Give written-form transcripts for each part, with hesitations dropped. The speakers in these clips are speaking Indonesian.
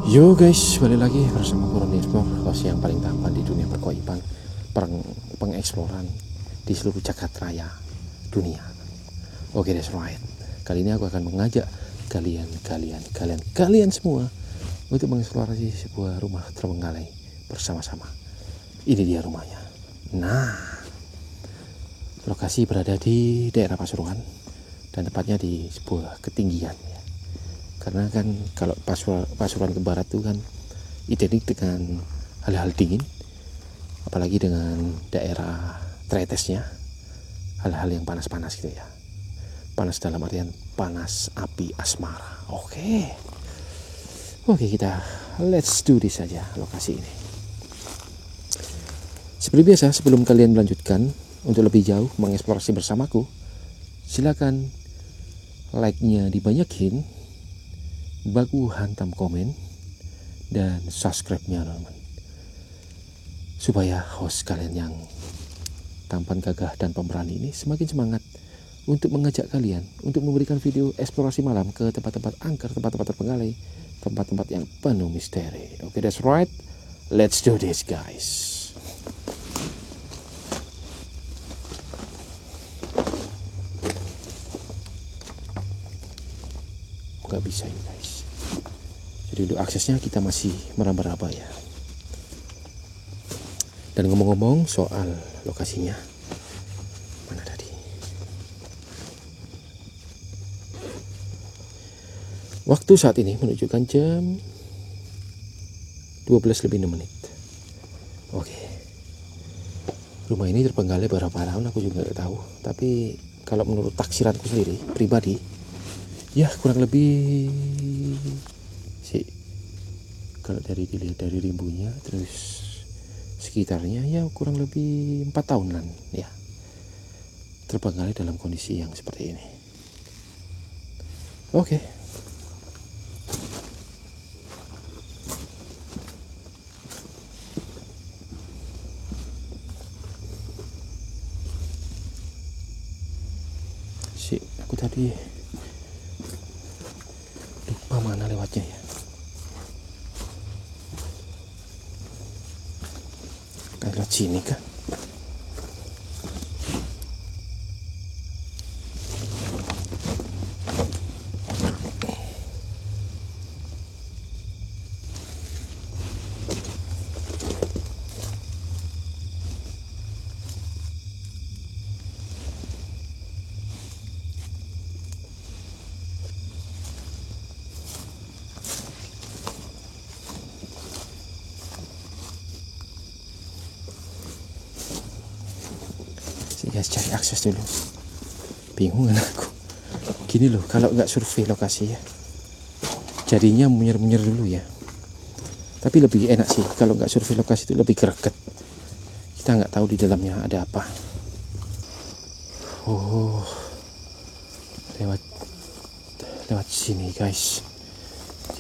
Yo guys, balik lagi bersama Kurun Explore, host yang paling tampan di dunia perkoipan, pengeksploran di seluruh jagat raya dunia. Oke, that's right. Kali ini aku akan mengajak kalian semua untuk mengeksplorasi sebuah rumah terbengkalai bersama-sama. Ini dia rumahnya. Nah, lokasi berada di daerah Pasuruan dan tepatnya di sebuah ketinggian. Karena kan kalau Pasuruan ke barat itu kan identik dengan hal-hal dingin, apalagi dengan daerah Tretesnya, hal-hal yang panas-panas gitu ya. Panas dalam artian panas api asmara. Oke, kita let's do this saja lokasi ini. Seperti biasa, sebelum kalian melanjutkan untuk lebih jauh mengeksplorasi bersamaku, silakan like-nya dibanyakin, baku hantam komen dan subscribe-nya teman-teman, supaya host kalian yang tampan, gagah dan pemberani ini semakin semangat untuk mengajak kalian untuk memberikan video eksplorasi malam ke tempat-tempat angker, tempat-tempat terbengkalai, tempat-tempat yang penuh misteri. Oke, that's right, let's do this guys. Gak bisa ini guys. Jadi untuk aksesnya kita masih meraba-raba ya. Dan ngomong-ngomong soal lokasinya, mana tadi? Waktu saat ini menunjukkan jam 12:06. Oke. Rumah ini terbengkalai berapa tahun aku juga nggak tahu. Tapi kalau menurut taksiranku sendiri pribadi, ya kurang lebih sih, kalau dilihat dari rimbunya terus sekitarnya, ya kurang lebih 4 tahunan ya terbengkalai dalam kondisi yang seperti ini. Oke. Aku tadi lupa mana lewatnya ya. Lewat sini kan? Guys, cari akses dulu. Bingung kan aku. Gini loh, kalau nggak survei lokasi ya, jadinya munyer-munyer dulu ya. Tapi lebih enak sih kalau nggak survei lokasi, itu lebih greget. Kita nggak tahu di dalamnya ada apa. Oh, lewat sini guys.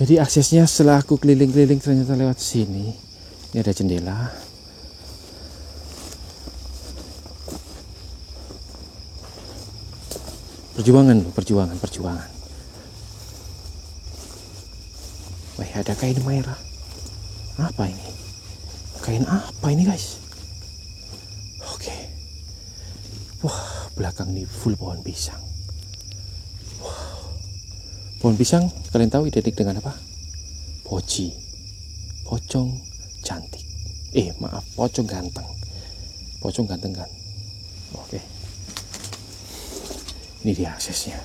Jadi aksesnya setelah aku keliling-keliling ternyata lewat sini. Ini ada jendela. Perjuangan. Wah, ada kain merah. Apa ini? Kain apa ini guys? Oke. Wah, belakang ini full pohon pisang. Wow. Pohon pisang kalian tahu identik dengan apa? Poci. Pocong cantik. Pocong ganteng. Pocong ganteng kan? Oke. Ini dia aksesnya.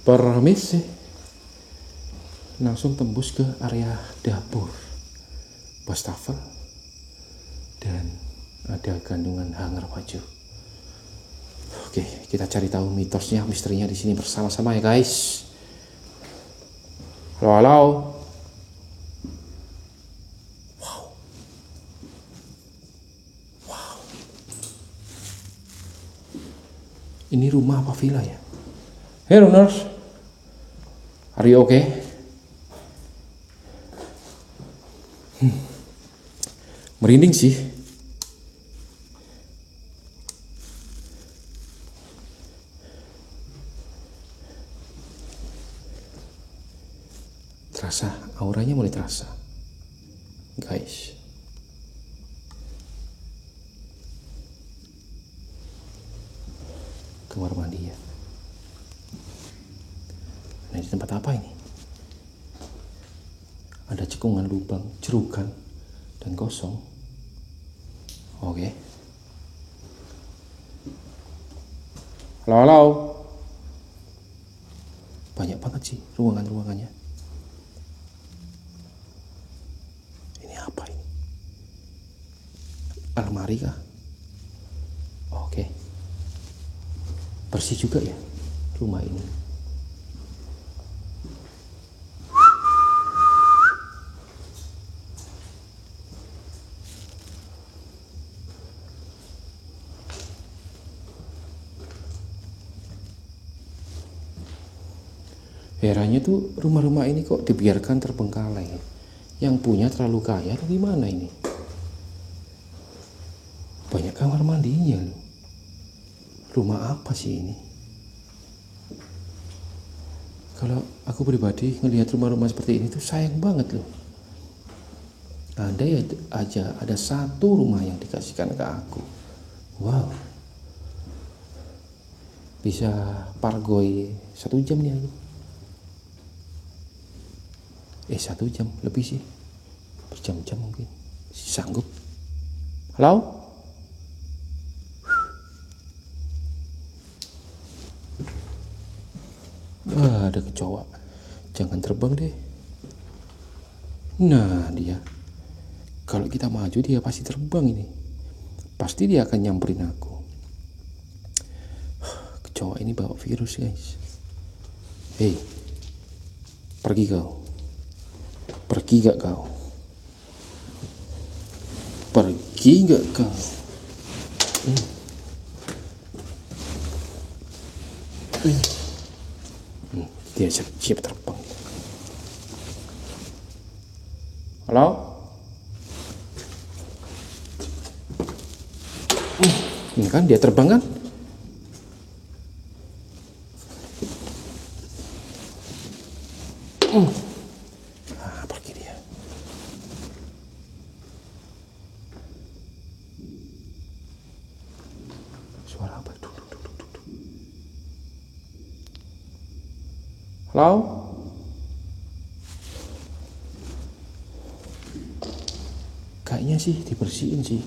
Permisi. Langsung tembus ke area dapur, wastafel, dan ada gantungan hanger baju. Oke, kita cari tahu mitosnya, misterinya di sini bersama-sama ya guys. Halo. Ini rumah apa villa ya? Hey runners, are you okay? Merinding sih. gambarannya mulai terasa, guys. Kamar mandi ya. Nah, di tempat apa ini? Ada cekungan lubang, cerukan, dan kosong. Oke. Halo, halo. Banyak banget sih ruangan-ruangannya. Ini apa ini? Almari kah? Oke. Bersih juga ya rumah ini. Herannya tuh rumah-rumah ini kok dibiarkan terbengkalai. Yang punya terlalu kaya atau gimana ini? Banyak kamar mandinya loh. Rumah apa sih ini? Kalau aku pribadi ngelihat rumah-rumah seperti ini tuh sayang banget loh. Andai aja ada satu rumah yang dikasihkan ke aku. Wow. Bisa pargoi 1 jam nih aku. 1 jam lebih sih, berjam-jam mungkin sanggup. Halo, ada kecoa, jangan terbang deh. Nah dia, kalau kita maju dia pasti terbang ini, pasti dia akan nyamperin aku. Kecoa ini bawa virus guys. Hei, pergi kau. Pergi gak kau? Pergi gak kau? Dia siap terbang. Halo? Ini kan dia terbang kan? Pergi dia. Suara apa? Halo? Kayaknya sih dibersihin sih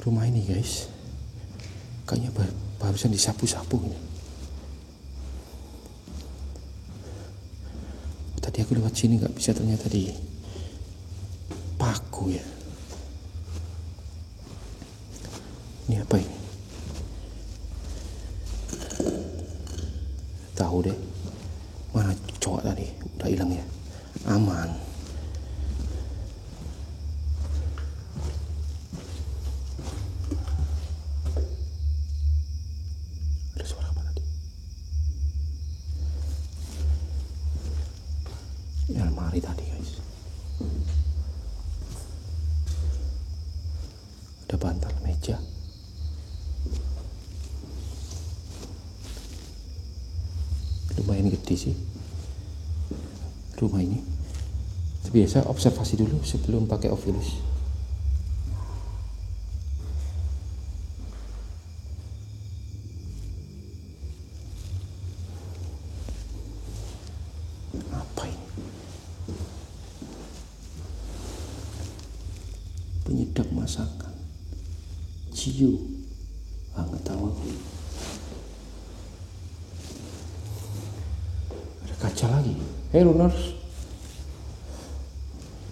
rumah ini guys. Kayaknya barusan disapu-sapu ini. Tadi aku lewat sini nggak bisa, ternyata di paku ya. Ini apa ini? Tahu deh. Mana cowok tadi? Udah hilang ya? Aman. Ada suara apa tadi? Ini almari tadi guys. Ada bantal meja. Lumayan gede sih rumah ini. Biasa observasi dulu sebelum pakai Ovilus. Apa ini? Penyedap masakan. Ciu. Nggak tahu aku. Kaca lagi. Hey Lunars,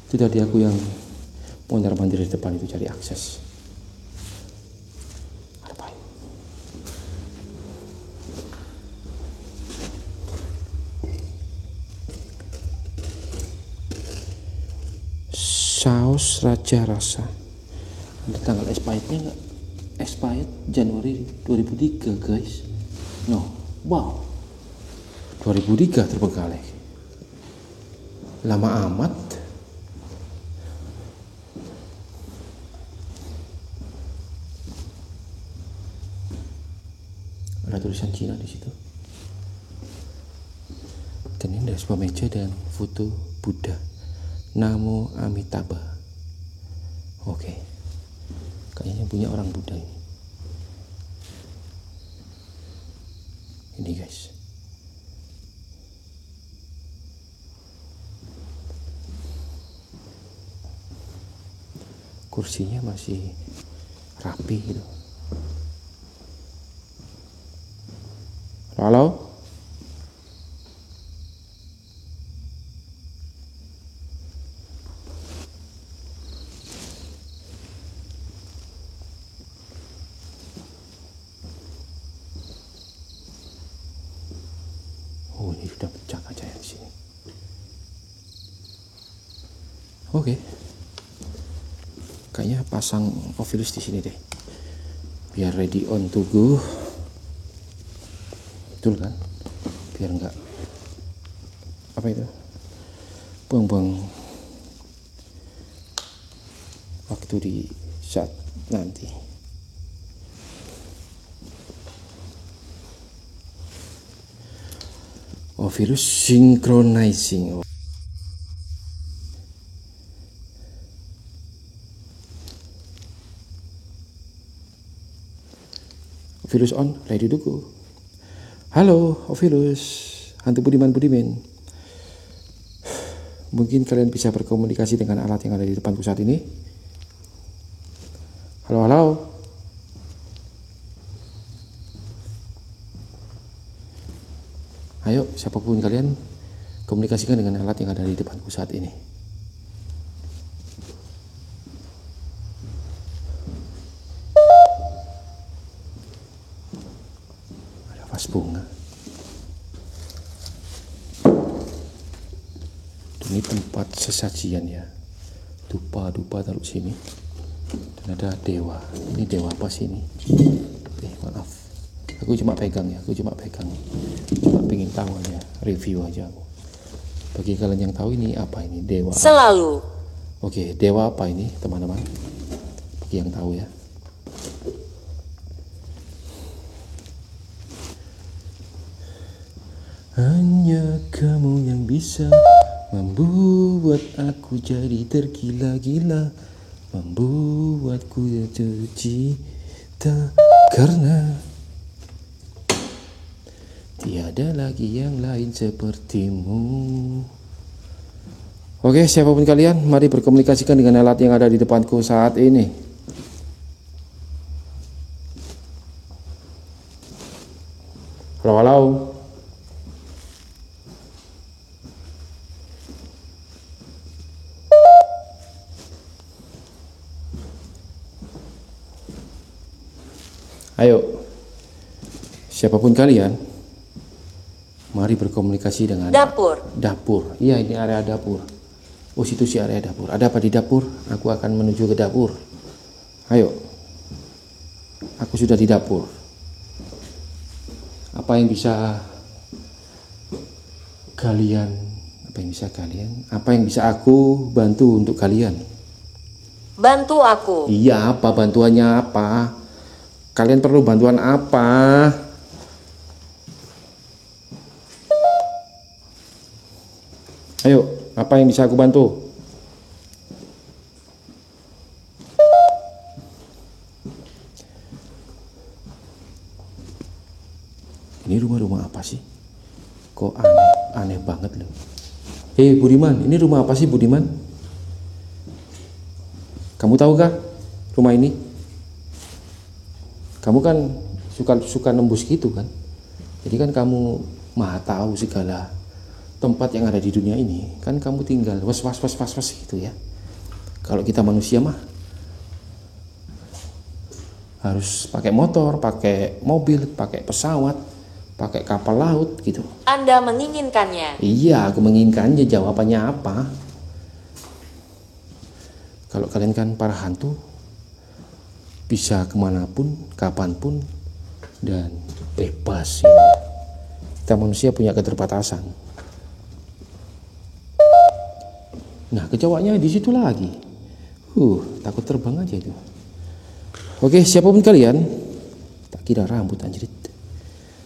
itu tadi aku yang mondar mandir di depan itu cari akses. Apa ini? Saus Raja Rasa. Ada tanggal expirednya nggak? Expired Januari 2003 guys. No, wow. 2003 terbengkalai. Lama amat. Ada tulisan Cina di situ. Dan ini ada sebuah meja dan foto Buddha. Namo Amitabha. Oke, kayaknya punya orang Buddha ini. Ini guys. Kursinya masih rapi gitu. Halo? Oh, ini sudah pecah kacanya di sini. Oke. Kayaknya pasang Ovilus di sini deh. Biar ready on to go. Betul kan? Biar enggak apa itu? Buang-buang waktu di saat nanti. Ovilus synchronizing. Ovilus on, ready to go. Halo Ovilus, hantu Budiman. Mungkin kalian bisa berkomunikasi dengan alat yang ada di depanku saat ini. Halo. Ayo, siapapun kalian, komunikasikan dengan alat yang ada di depanku saat ini. Ada vas bunga. Ini tempat sesajian ya. Dupa taruh sini. Dan ada dewa. Ini dewa apa sih ini? Maaf. Aku cuma pegang. Cuma pengen tahu aja, review aja aku. Bagi kalian yang tahu ini apa ini dewa? Selalu. Oke, dewa apa ini teman-teman? Bagi yang tahu ya. Hanya kamu yang bisa membuat aku jadi tergila-gila, membuatku jatuh cinta karena tiada lagi yang lain sepertimu. Oke, siapapun kalian, mari berkomunikasikan dengan alat yang ada di depanku saat ini. Halo. Ayo, siapapun kalian, mari berkomunikasi dengan dapur. Iya, ini area dapur. Oh, situ sih area dapur. Ada apa di dapur? Aku akan menuju ke dapur. Ayo. Aku sudah di dapur. Apa yang bisa aku bantu untuk kalian? Bantu aku. Iya, apa bantuannya apa? Kalian perlu bantuan apa? Ayo, apa yang bisa aku bantu? Ini rumah-rumah apa sih? Kok aneh banget loh. Hei Budiman, ini rumah apa sih Budiman? Kamu tahu kah rumah ini? Kamu kan suka nembus gitu kan? Jadi kan kamu maha tahu segala tempat yang ada di dunia ini. Kan kamu tinggal was gitu ya. Kalau kita manusia mah harus pakai motor, pakai mobil, pakai pesawat, pakai kapal laut gitu. Anda menginginkannya? Iya, aku menginginkannya. Jawabannya apa? Kalau kalian kan para hantu, bisa kemanapun, kapanpun, dan bebas. Kita manusia punya keterbatasan. Nah, kecoaknya di situ lagi. Takut terbang aja itu. Oke, siapapun kalian, tak kira rambut anjrit.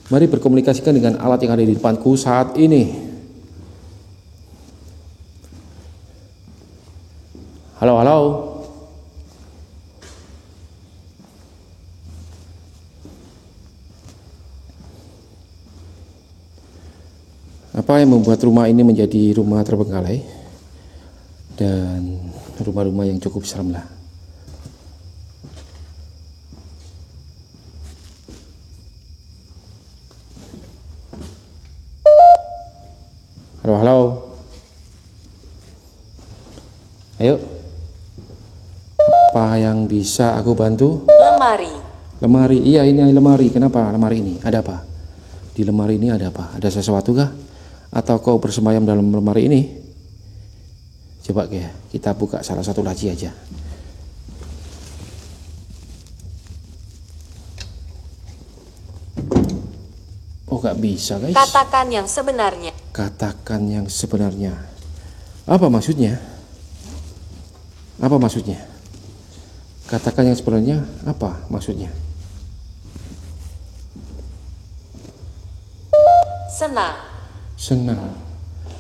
Mari berkomunikasikan dengan alat yang ada di depanku saat ini. Halo, halo. Apa yang membuat rumah ini menjadi rumah terbengkalai dan rumah-rumah yang cukup serem lah. Halo, halo. Ayo. Apa yang bisa aku bantu? Lemari. Lemari, iya ini lemari. Kenapa lemari ini? Ada apa? Di lemari ini ada apa? Ada sesuatu kah? Atau kau bersemayam dalam lemari ini? Coba kita buka salah satu laci aja. Oh, gak bisa guys. Katakan yang sebenarnya. Katakan yang sebenarnya. Apa maksudnya? Apa maksudnya? Katakan yang sebenarnya apa maksudnya? Senang. Senang.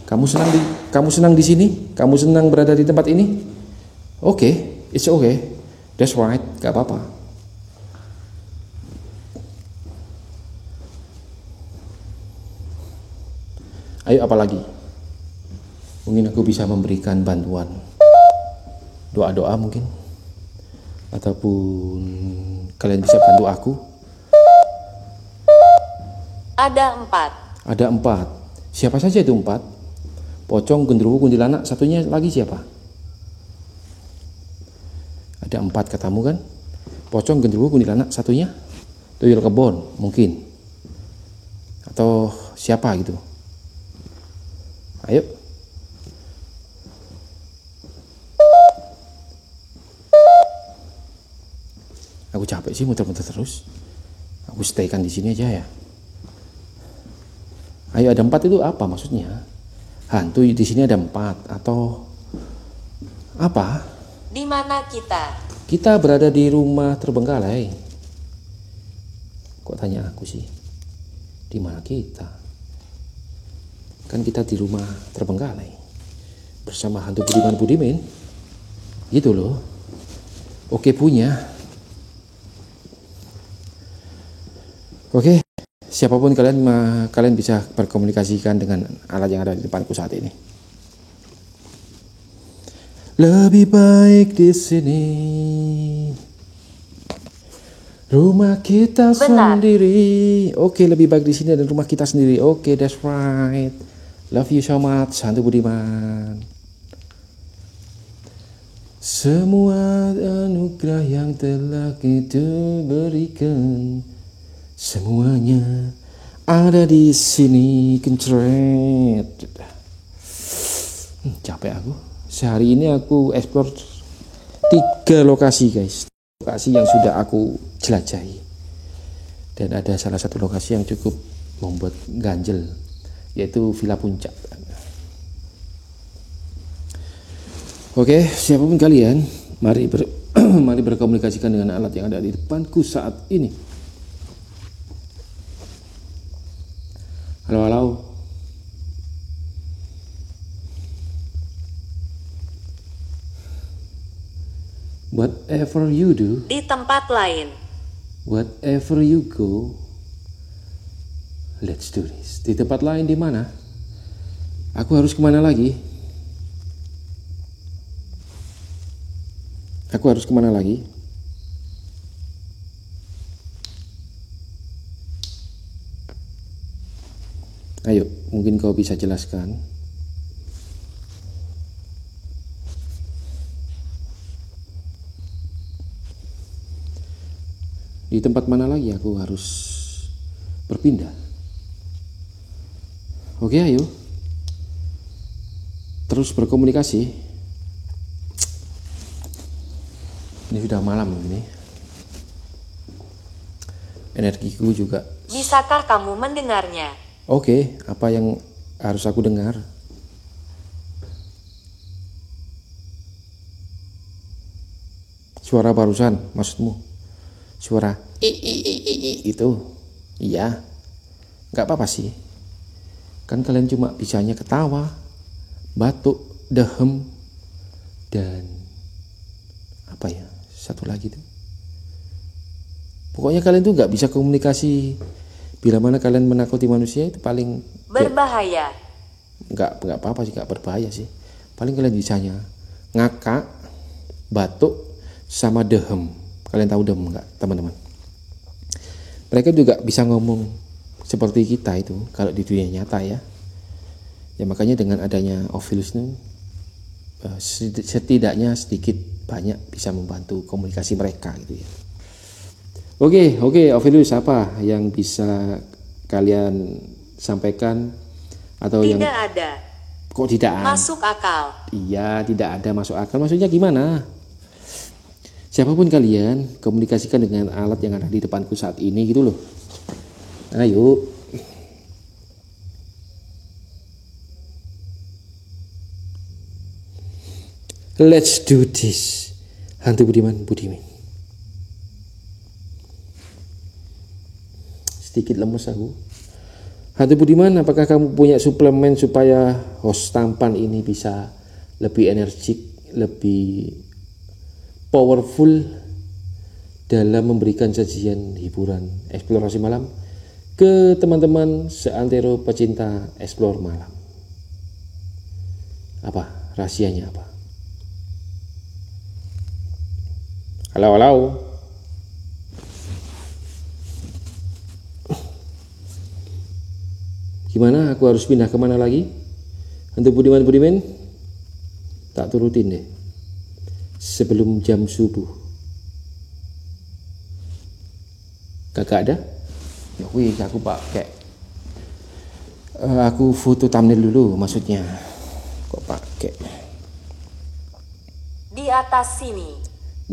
Kamu senang di sini? Kamu senang berada di tempat ini? Oke, it's okay. That's right, gak apa-apa. Ayo apa lagi? Mungkin aku bisa memberikan bantuan. Doa-doa mungkin. Ataupun kalian bisa bantu aku. Ada 4. Ada 4. Siapa saja itu 4? Pocong, genderuwo, kuntilanak, satunya lagi siapa? Ada 4 katamu kan? Pocong, genderuwo, kuntilanak, satunya? Tuyul kebon mungkin. Atau siapa gitu? Ayo. Aku capek sih muter-muter terus. Aku staykan di sini aja ya. Ayo, ada 4 itu apa maksudnya? Hantu di sini ada 4 atau apa? Di mana kita? Kita berada di rumah terbengkalai. Kok tanya aku sih? Di mana kita? Kan kita di rumah terbengkalai bersama hantu Budiman. Gitu loh. Oke punya. Oke. Siapapun kalian bisa berkomunikasikan dengan alat yang ada di depanku saat ini. Lebih baik di sini. Rumah kita Benar. sendiri. Oke, lebih baik di sini dan rumah kita sendiri. Oke, that's right. Love you so much, hantu Budiman. Semua anugerah yang telah kita berikan, semuanya ada di sini. Kencret. Capek aku. Sehari ini aku explore 3 lokasi guys. Lokasi yang sudah aku jelajahi. Dan ada salah satu lokasi yang cukup membuat ganjel, yaitu Villa Puncak. Oke, siapapun kalian, mari berkomunikasikan dengan alat yang ada di depanku saat ini. Halo, halo. Whatever you do, Di tempat lain. whatever you go, let's do this. Di tempat lain di mana? Aku harus kemana lagi? Aku harus kemana lagi? Ayo, mungkin kau bisa jelaskan. Di tempat mana lagi aku harus berpindah? Oke, ayo. Terus berkomunikasi. Ini sudah malam ini. Energiku juga. Bisakah kamu mendengarnya? Oke, apa yang harus aku dengar? Suara barusan, maksudmu? Suara itu? Iya. Gak apa-apa sih. Kan kalian cuma bisanya ketawa, batuk, dehem, dan apa ya, satu lagi tuh. Pokoknya kalian tuh nggak bisa komunikasi. Bila mana kalian menakuti manusia itu paling berbahaya. Nggak apa-apa sih, nggak berbahaya sih. Paling kalian bisanya ngakak, batuk, sama dehem. Kalian tahu dehem nggak, teman-teman? Mereka juga bisa ngomong seperti kita itu kalau di dunia nyata ya. Ya makanya dengan adanya Ovilus ini setidaknya sedikit banyak bisa membantu komunikasi mereka gitu ya. Oke, Ovilus, apa yang bisa kalian sampaikan atau Tidak yang ada. kok tidak Masuk akal. Iya, tidak ada masuk akal. Maksudnya gimana? Siapapun kalian, komunikasikan dengan alat yang ada di depanku saat ini gitu loh. Ayo. Let's do this. Hantu Budiman. Sedikit lemes aku. Hantu Budiman, apakah kamu punya suplemen supaya host tampan ini bisa lebih energik, lebih powerful dalam memberikan sajian hiburan eksplorasi malam ke teman-teman seantero pecinta eksplor malam? Apa rahasianya apa? Halo. Gimana, aku harus pindah kemana lagi? Hantu Budiman, tak turutin deh sebelum jam subuh. Kagak ada? Ya wih, aku pakai aku foto thumbnail dulu maksudnya. Kok pakai Di atas sini.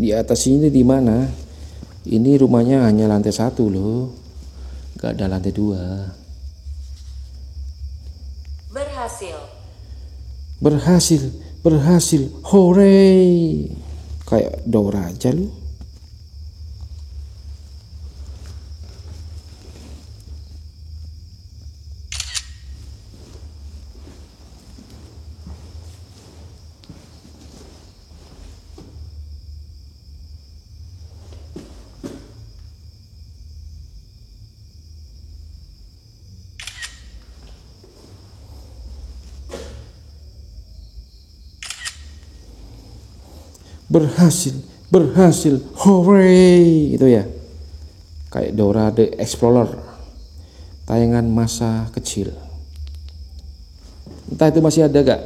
di atas ini di mana? Ini rumahnya hanya lantai 1 loh, gak ada lantai 2. Berhasil, hore, kayak Dora aja lu. Berhasil, hore, itu ya, kayak Dora the Explorer, tayangan masa kecil. Entah itu masih ada gak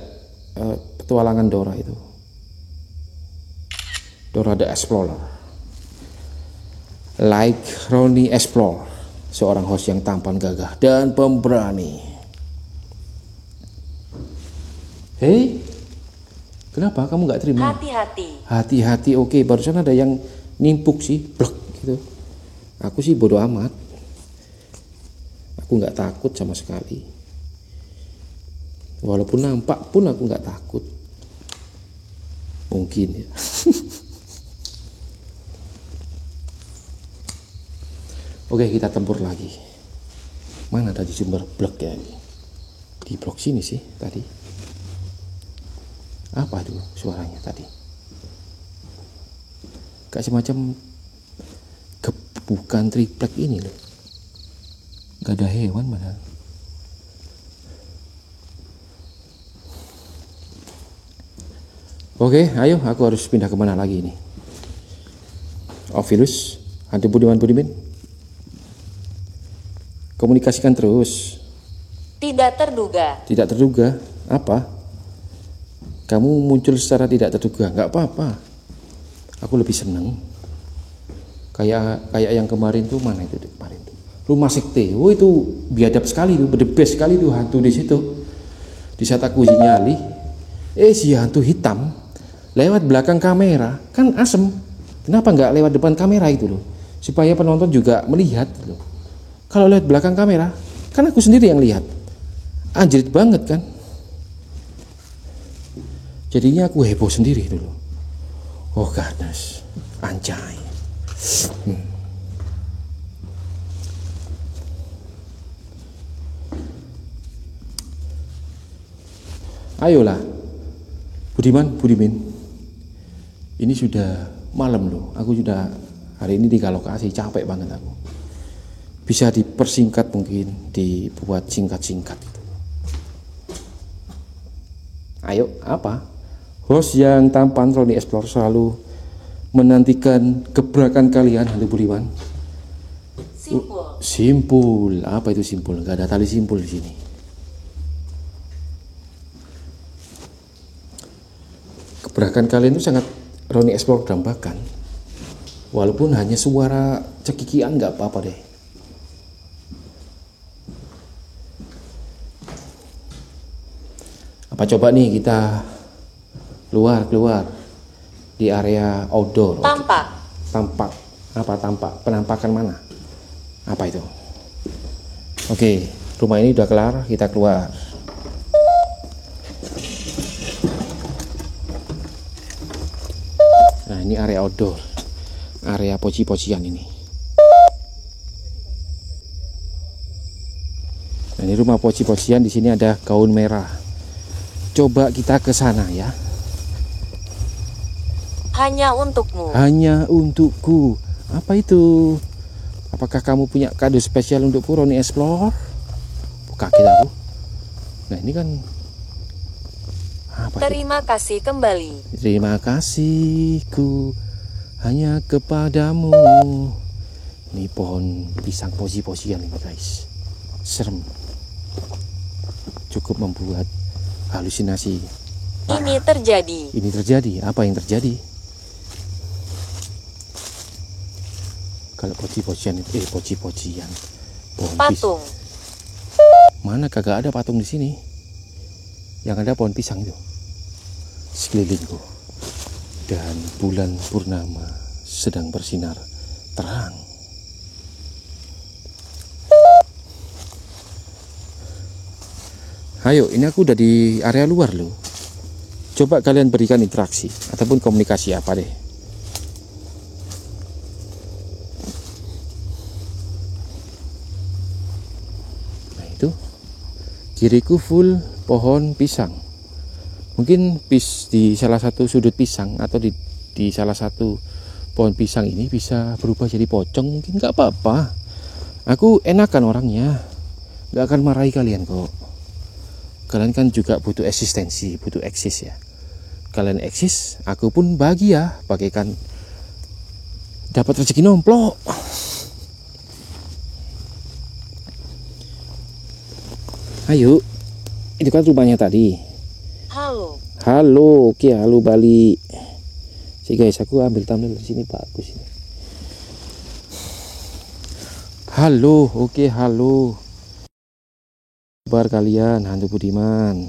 petualangan Dora itu, Dora the Explorer, like Ronnie Explore, seorang host yang tampan, gagah, dan pemberani. Hei, kenapa kamu nggak terima? Hati-hati, oke. Barusan ada yang nimpuk sih, blok gitu. Aku sih bodo amat. Aku nggak takut sama sekali. Walaupun nampak pun aku nggak takut. Mungkin ya. Oke, kita tempur lagi. Mana tadi sumber blok ya? Di blok sini sih tadi. Apa tuh suaranya tadi? Kayak semacam gebukan triplek ini loh. Gak ada hewan mana. Oke, ayo, aku harus pindah kemana lagi ini? Ovilus, Hantu Budiman. Komunikasikan terus. Tidak terduga. Apa? Kamu muncul secara tidak terduga. Nggak apa-apa. Aku lebih seneng. Kayak yang kemarin tuh, mana itu kemarin tuh? Rumah sekte. Oh, itu biadab sekali tuh, the best sekali tuh hantu di situ. Di saat aku nyali, si hantu hitam lewat belakang kamera, kan asem. Kenapa nggak lewat depan kamera itu loh? Supaya penonton juga melihat loh. Kalau lewat belakang kamera, kan aku sendiri yang lihat. Anjrit banget kan? Jadinya aku heboh sendiri dulu. Oh goodness, anjay. Ayolah, Budiman. Ini sudah malam loh. Aku sudah hari ini 3 lokasi, capek banget aku. Bisa dipersingkat mungkin, dibuat singkat-singkat. Ayo, apa? Host yang tampan Roni Explore selalu menantikan gebrakan kalian, Hantu Budiman. Simpul. Simpul. Apa itu simpul? Gak ada tali simpul di sini. Gebrakan kalian itu sangat Roni Explore dambakan. Walaupun hanya suara cekikian nggak apa-apa deh. Apa coba nih kita keluar di area outdoor. Tampak. Apa tampak? Penampakan mana? Apa itu? Oke, rumah ini udah kelar, kita keluar. Nah, ini area outdoor. Area poci-pocian ini. Nah, ini rumah poci-pocian, di sini ada gaun merah. Coba kita ke sana ya. Hanya untukmu. Hanya untukku. Apa itu? Apakah kamu punya kado spesial untukku, Roni Explore? Kaget aku. Nah, ini kan apa Terima itu? kasih kembali. Terima kasihku hanya kepadamu. Ini pohon pisang poci-pocian ini guys. Serem. Cukup membuat halusinasi. Ini terjadi. Ini terjadi. Apa yang terjadi? Kalau poci-pocian itu poci-pocian. Pohon Patung. Mana kagak ada patung di sini. Yang ada pohon pisang itu sekelilingku. Dan bulan purnama sedang bersinar terang. Ayo, ini aku udah di area luar loh. Coba kalian berikan interaksi ataupun komunikasi apa deh. Nah itu, kiriku full pohon pisang. Mungkin di salah satu sudut pisang atau di salah satu pohon pisang ini bisa berubah jadi pocong. Mungkin nggak apa-apa. Aku enakan orangnya, nggak akan marahi kalian kok. Kalian kan juga butuh eksistensi, butuh eksis ya. Kalian eksis, aku pun bahagia, bagaikan dapat rezeki nomplok. Ayo, itu kan rumahnya tadi. Halo, oke, halo Bali. Sih guys, aku ambil thumbnail di sini bagus ini. Halo, oke, halo. Kabar kalian, Hantu Budiman.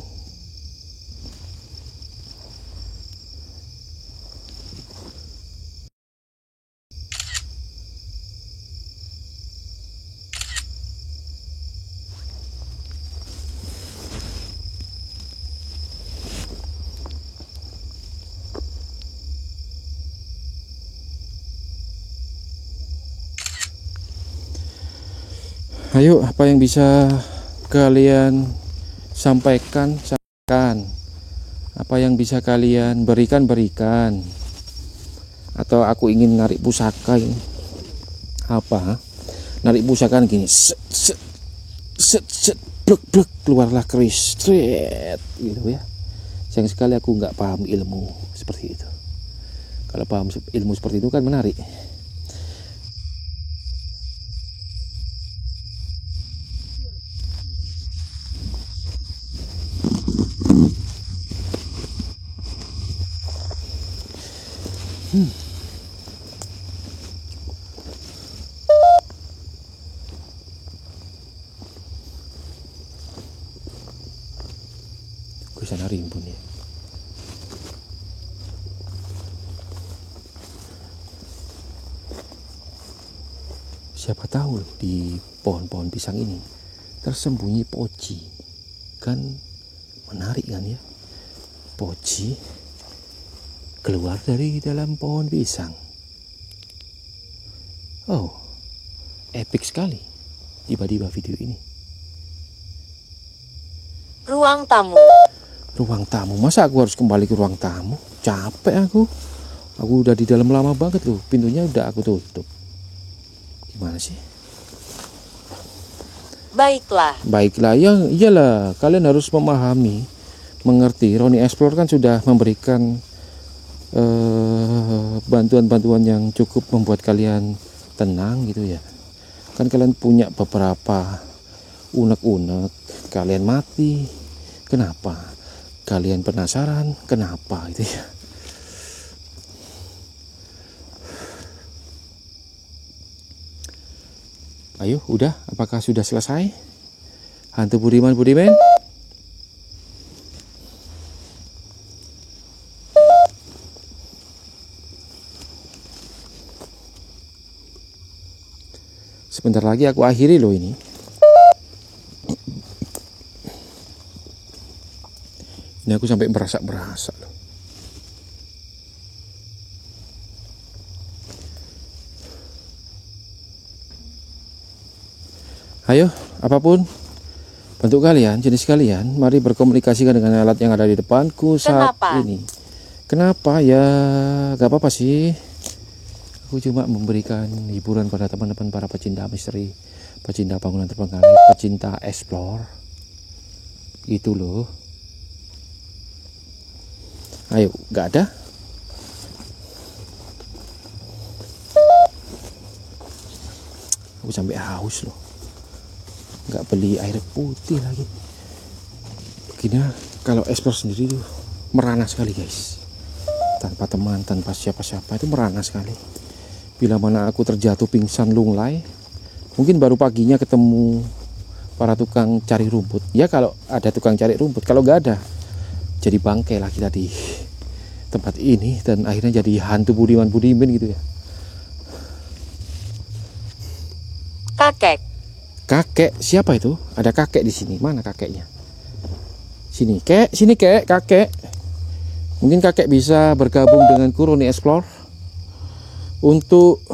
Ayo, apa yang bisa kalian sampaikan? Apa yang bisa kalian berikan? Atau aku ingin narik pusaka ini. Apa? Narik pusaka gini. Blek, keluarlah keris. Straight gitu ya. Sayang sekali aku nggak paham ilmu seperti itu. Kalau paham ilmu seperti itu kan menarik. Gue sana rimbun ya. Siapa tahu loh, di pohon-pohon pisang ini tersembunyi poci. Kan menarik kan ya. Poci keluar dari dalam pohon pisang. Oh, epic sekali tiba-tiba video ini. Ruang tamu. Ruang tamu, masa aku harus kembali ke ruang tamu? Capek aku. Aku udah di dalam lama banget loh, pintunya udah aku tutup. Gimana sih? Baiklah, ya iyalah, kalian harus memahami, mengerti. Roni Explore kan sudah memberikan bantuan-bantuan yang cukup membuat kalian tenang gitu ya. Kan kalian punya beberapa unek-unek, kalian mati. Kenapa? Kalian penasaran, kenapa gitu ya. Ayo, udah, apakah sudah selesai? Hantu Budiman. Sebentar lagi aku akhiri loh ini. Ini aku sampai berasa loh. Ayo, apapun bentuk kalian, jenis kalian, mari berkomunikasikan dengan alat yang ada di depanku saat ini. Kenapa ya? Gak apa-apa sih. Aku cuma memberikan hiburan pada teman-teman para pecinta misteri, pecinta bangunan terbengkalai, pecinta explore. Gitu loh. Ayo, gak ada? Aku sampai haus loh. Nggak beli air putih lagi. Begini kalau explore sendiri tuh merana sekali guys. Tanpa teman, tanpa siapa-siapa itu merana sekali. Bila mana aku terjatuh pingsan lunglai, mungkin baru paginya ketemu para tukang cari rumput. Ya kalau ada tukang cari rumput, kalau nggak ada jadi bangkai lah kita di tempat ini, dan akhirnya jadi hantu Budiman gitu ya. Kakek, siapa itu? Ada kakek di sini. Mana kakeknya? Sini, kakek. Mungkin kakek bisa bergabung dengan Roni Explore untuk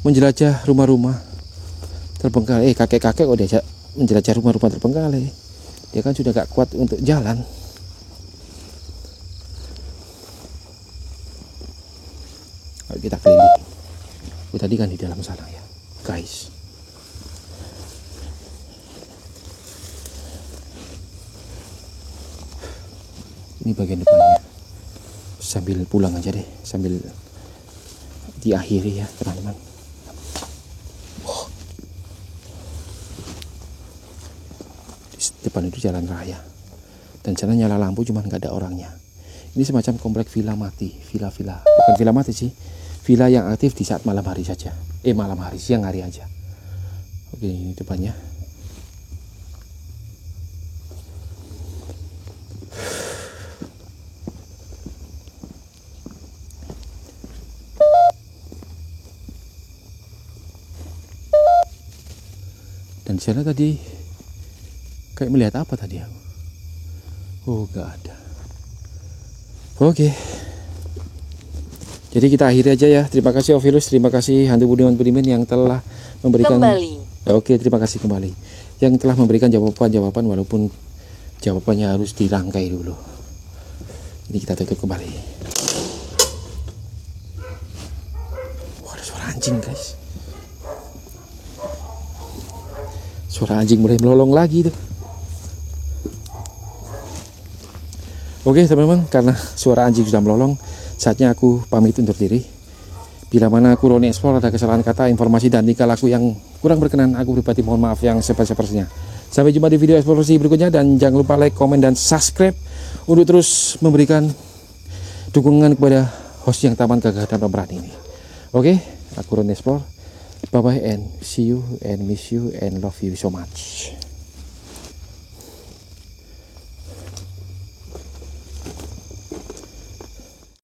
menjelajah rumah-rumah terbengkalai. Kakek-kakek kok diajak menjelajah rumah-rumah terbengkalai. Dia kan sudah gak kuat untuk jalan. Ayo kita keliling. Tadi kan di dalam sana ya, guys. Ini bagian depannya. Sambil pulang aja deh, sambil diakhiri ya teman-teman. Di depan itu jalan raya, dan sana nyala lampu cuman nggak ada orangnya. Ini semacam komplek villa mati, villa bukan villa mati sih, villa yang aktif di saat malam hari saja. Malam hari, siang hari aja. Oke, ini depannya. Dan di sana tadi kayak melihat apa tadi aku? Oh, gak ada. Oke. Jadi kita akhiri aja ya. Terima kasih Ovilus, terima kasih hantu Budiman yang telah memberikan Oke, terima kasih kembali yang telah memberikan jawaban walaupun jawabannya harus dirangkai dulu. Ini kita tutup kembali. Wah, ada suara anjing guys. Suara anjing mulai melolong lagi tuh. Oke teman-teman, karena suara anjing sudah melolong, saatnya aku pamit undur diri. Bila mana aku Roni Explore ada kesalahan kata, informasi dan tingkah laku yang kurang berkenan, aku pribadi mohon maaf yang sebesar-besarnya. Sampai jumpa di video eksplorasi berikutnya, dan jangan lupa like, komen, dan subscribe untuk terus memberikan dukungan kepada host yang taman gagah dan pemberani ini. Oke, aku Roni Explore. Bye bye and see you and miss you and love you so much.